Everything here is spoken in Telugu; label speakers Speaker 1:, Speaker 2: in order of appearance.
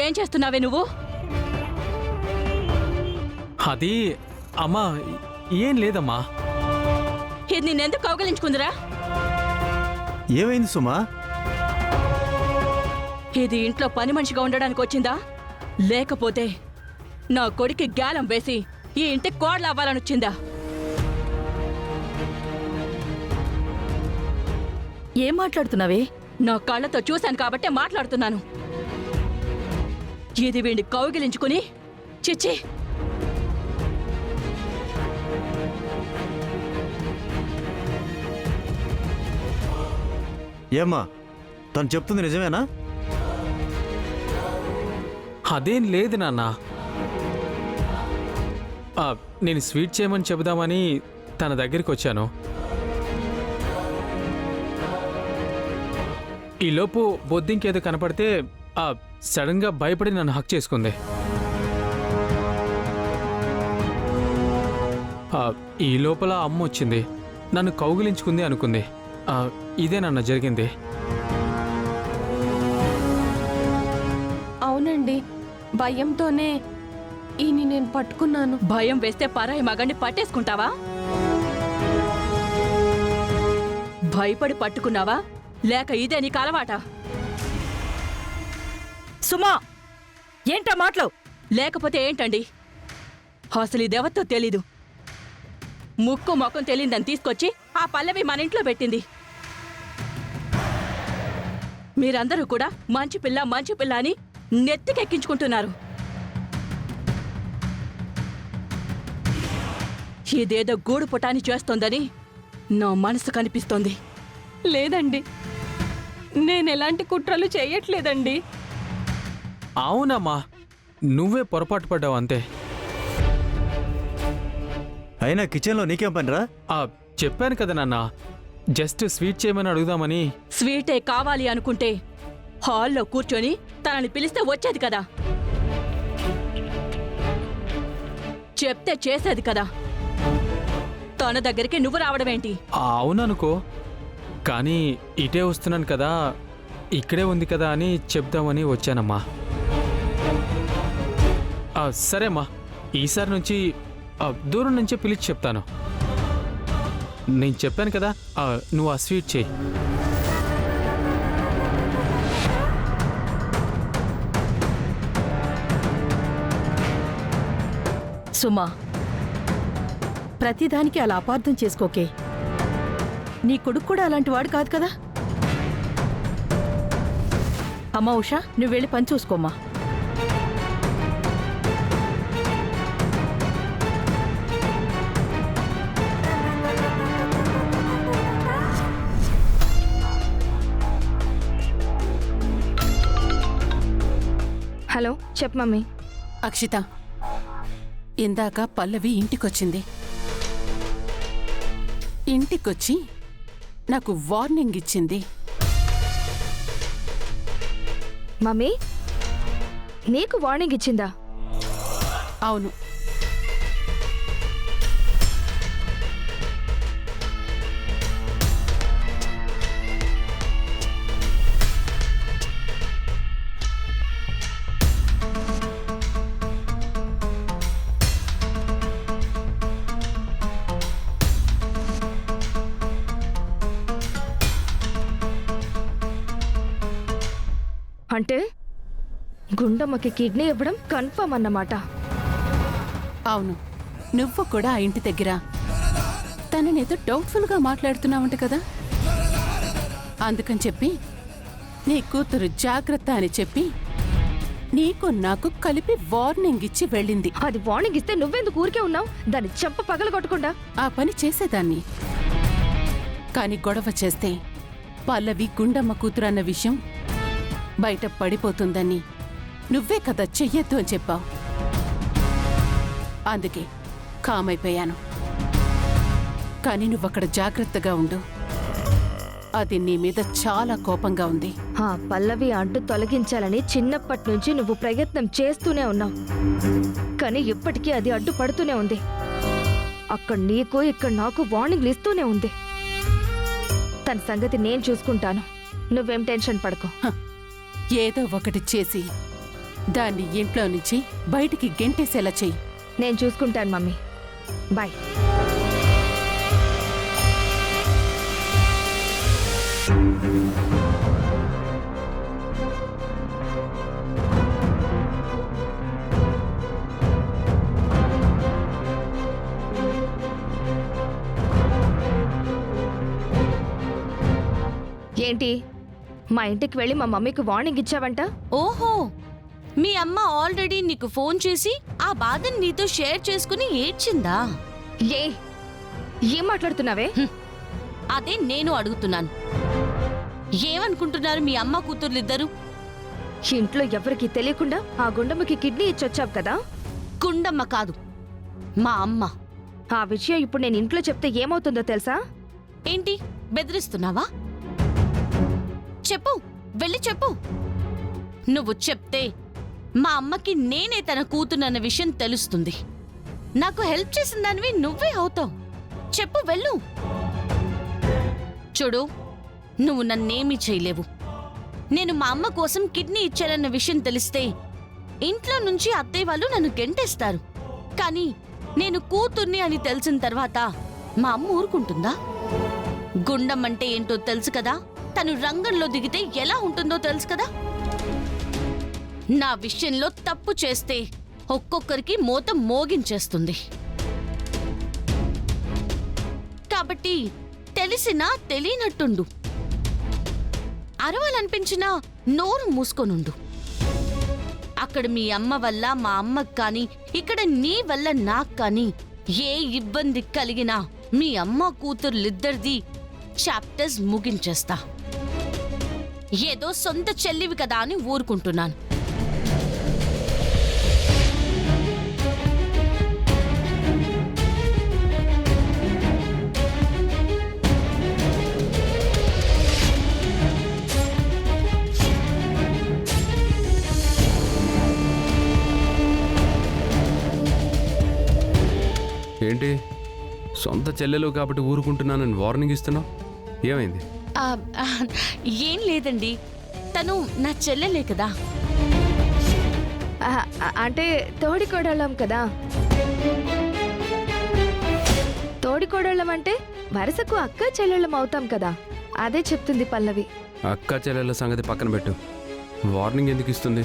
Speaker 1: ఏం చేస్తున్నావే నువ్వు?
Speaker 2: అది అమ్మా ఏం లేదమ్మా.
Speaker 1: ఇది నిన్నెందుకు కౌగలించుకుందిరా?
Speaker 3: ఏమైంది సుమా?
Speaker 1: ఇది ఇంట్లో పని మనిషిగా ఉండడానికి వచ్చిందా, లేకపోతే నా కొడుకి గాలం వేసి ఈ ఇంటి కోడలు అవ్వాలని వచ్చిందా?
Speaker 4: ఏం మాట్లాడుతున్నావే?
Speaker 1: నా కళ్ళతో చూశాను కాబట్టే మాట్లాడుతున్నాను. ఇది వీడిని కౌగిలించుకుని చిచ్చి
Speaker 3: ఏమ్మా తను చెప్తుంది నిజమేనా?
Speaker 2: అదేం లేదు నాన్న. నేను స్వీట్ చేయమని చెబుదామని తన దగ్గరికి వచ్చాను. ఈలోపు బొద్దింకేదో కనపడితే సడన్గా భయపడి నన్ను హక్ చేసుకుంది. ఈ లోపల అమ్మ వచ్చింది, నన్ను కౌగిలించుకుంది అనుకుంది. ఇదే నాన్న జరిగింది.
Speaker 5: అవునండి, భయంతోనే ఈయన్ని నేను పట్టుకున్నాను.
Speaker 1: భయం వేస్తే పరాయి మగాన్ని పట్టేసుకుంటావా? భయపడి పట్టుకున్నావా, లేక ఇదే నీకు అలవాట?
Speaker 4: సుమా, ఏంటా మాటలు?
Speaker 1: లేకపోతే ఏంటండి? అసలు ఇదెవరితో తెలీదు. ముక్కు మొక్కం తెలియదని తీసుకొచ్చి ఆ పల్లవి మన ఇంట్లో పెట్టింది. మీరందరూ కూడా మంచి పిల్ల అని నెత్తికెక్కించుకుంటున్నారు. ఇదేదో గూడు పుటాని చేస్తోందని నా మనసు కనిపిస్తోంది.
Speaker 5: లేదండి, నేనెలాంటి కుట్రలు చేయట్లేదండి.
Speaker 2: అవునమ్మా, నువ్వే పొరపాటు పడ్డావు అంతే.
Speaker 3: అయినా కిచెన్లో నీకేం పనిరా?
Speaker 2: చెప్పాను కదా నాన్న, జస్ట్ స్వీట్ చేయమని అడుగుదామని.
Speaker 1: స్వీటే కావాలి అనుకుంటే హాల్లో కూర్చొని తనని పిలిస్తే వచ్చేది కదా, చెప్తే చేసేది కదా. తన దగ్గరికి నువ్వు రావడమేంటి?
Speaker 2: అవుననుకో, కానీ ఇటే వస్తున్నాను కదా, ఇక్కడే ఉంది కదా అని చెప్దామని వచ్చానమ్మా. సరేమ్మా, ఈసారి నుంచి దూరం నుంచే పిలిచి చెప్తాను. నేను చెప్పాను కదా, నువ్వు ఆ స్వీట్ చేయి.
Speaker 4: సుమా, ప్రతిదానికి అలా అపార్థం చేసుకోకే. నీ కొడుకు కూడా అలాంటి వాడు కాదు కదా. అమ్మా ఉషా, నువ్వు వెళ్ళి పని చూసుకోమ్మా.
Speaker 5: హలో, చెప్పు మమ్మీ.
Speaker 6: అక్షిత, ఇందాక పల్లవి ఇంటికొచ్చింది. ఇంటికొచ్చి నాకు వార్నింగ్ ఇచ్చింది.
Speaker 5: మమ్మీ, నీకు వార్నింగ్ ఇచ్చిందా?
Speaker 6: అవును.
Speaker 5: అంటే గుండమ్మకి కిడ్నీ ఇవ్వడం కన్ఫర్మ్ అన్నమాట.
Speaker 6: అవును, నువ్వు కూడా ఆ ఇంటి దగ్గర తననేదో డౌట్ఫుల్గా మాట్లాడుతున్నావంట కదా. అందుకని చెప్పి నీ కూతురు జాగ్రత్త అని చెప్పి నీకు నాకు కలిపి వార్నింగ్ ఇచ్చి వెళ్ళింది.
Speaker 5: అది వార్నింగ్ ఇస్తే నువ్వెందుకు ఊరికే ఉన్నావు? దాన్ని చెంప పగలగొట్టకుండా
Speaker 6: ఆ పని చేసేదాన్ని. కాని గొడవ చేస్తే పల్లవి గుండమ్మ కూతురు అన్న విషయం బయట పడిపోతుందని నువ్వే కదా చెయ్యొద్దు అని చెప్పావు. అందుకే కామైపోయాను. కానీ నువ్వక్కడ జాగ్రత్తగా ఉండు. అది నీ మీద చాలా కోపంగా ఉంది.
Speaker 5: ఆ పల్లవి అడ్డు తొలగించాలని చిన్నప్పటి నుంచి నువ్వు ప్రయత్నం చేస్తూనే ఉన్నావు, కానీ ఇప్పటికీ అది అడ్డు పడుతూనే ఉంది. అక్కడ నీకు ఇక్కడ నాకు వార్నింగ్లు ఇస్తూనే ఉంది. తన సంగతి నేను చూసుకుంటాను, నువ్వేం టెన్షన్ పడకు.
Speaker 6: ఏదో ఒకటి చేసి దాన్ని ఇంట్లో నుంచి బయటికి గెంటేసేలా చెయ్యి.
Speaker 5: నేను చూసుకుంటాను మమ్మీ. బాయ్. ఏంటి, మా ఇంటికి వెళ్ళి మా మమ్మీకి వార్నింగ్ ఇచ్చావంట?
Speaker 7: ఓహో, మీ అమ్మ ఆల్రెడీ నీకు ఫోన్ చేసి ఆ బాధని నీతో షేర్ చేసుకుని ఏడ్చిందా?
Speaker 5: ఏం మాట్లాడుతున్నావే?
Speaker 7: అదే నేను అడుగుతున్నాను. ఏమనుకుంటున్నారు మీ అమ్మ కూతుర్లిద్దరు?
Speaker 5: ఇంట్లో ఎవరికి తెలియకుండా ఆ గుండమ్మకి కిడ్నీ ఇచ్చొచ్చావు కదా?
Speaker 7: గుండమ్మ కాదు, మా అమ్మ.
Speaker 5: ఆ విషయం ఇప్పుడు నేను ఇంట్లో చెప్తే ఏమవుతుందో తెలుసా?
Speaker 7: ఏంటి, బెదిరిస్తున్నావా? చెప్పు, వెళ్ళి చెప్పు. నువ్వు చెప్తే మా అమ్మకి నేనే తన కూతురన్న విషయం తెలుస్తుంది. నాకు హెల్ప్ చేసిన దానివి నువ్వే అవుతావు. చెప్పు, వెళ్ళు. చూడు, నువ్వు నన్నేమీ చేయలేవు. నేను మా అమ్మ కోసం కిడ్నీ ఇచ్చానన్న విషయం తెలిస్తే ఇంట్లో నుంచి అత్తయ్య వాళ్ళు నన్ను గెంటేస్తారు. కానీ నేను కూతుర్ని అని తెలిసిన తర్వాత మా అమ్మ ఊరుకుంటుందా? గుండం అంటే ఏంటో తెలుసు కదా, తను రంగంలో దిగితే ఎలా ఉంటుందో తెలుసు కదా. నా విషయంలో తప్పు చేస్తే ఒక్కొక్కరికి మోత మోగించేస్తుంది. కాబట్టి తెలిసినా తెలియనట్టుండు. అరవాలనిపించినా నోరు మూసుకొనుండు. అక్కడ మీ అమ్మ వల్ల మా అమ్మకు కానీ, ఇక్కడ నీ వల్ల నాకు కానీ ఏ ఇబ్బంది కలిగినా మీ అమ్మ కూతుర్లిద్దరిది చాప్టర్స్ ముగించేస్తా. ఏదో సొంత చెల్లివి కదా అని ఊరుకుంటున్నాను.
Speaker 8: ఏంటి, సొంత చెల్లెలు కాబట్టి ఊరుకుంటున్నానని వార్నింగ్ ఇస్తున్నావు? ఏమైంది?
Speaker 7: ఏం లేదండి, తను నా చెల్లెలే కదా.
Speaker 5: అంటే తోడికోడళ్ళం కదా. తోడికోడళ్ళం అంటే వరుసకు అక్క చెల్లెళ్ళం అవుతాం కదా, అదే చెప్తుంది పల్లవి.
Speaker 8: అక్క చెల్లెల సంగతి పక్కన పెట్టు. వార్నింగ్ ఎందుకు ఇస్తుంది?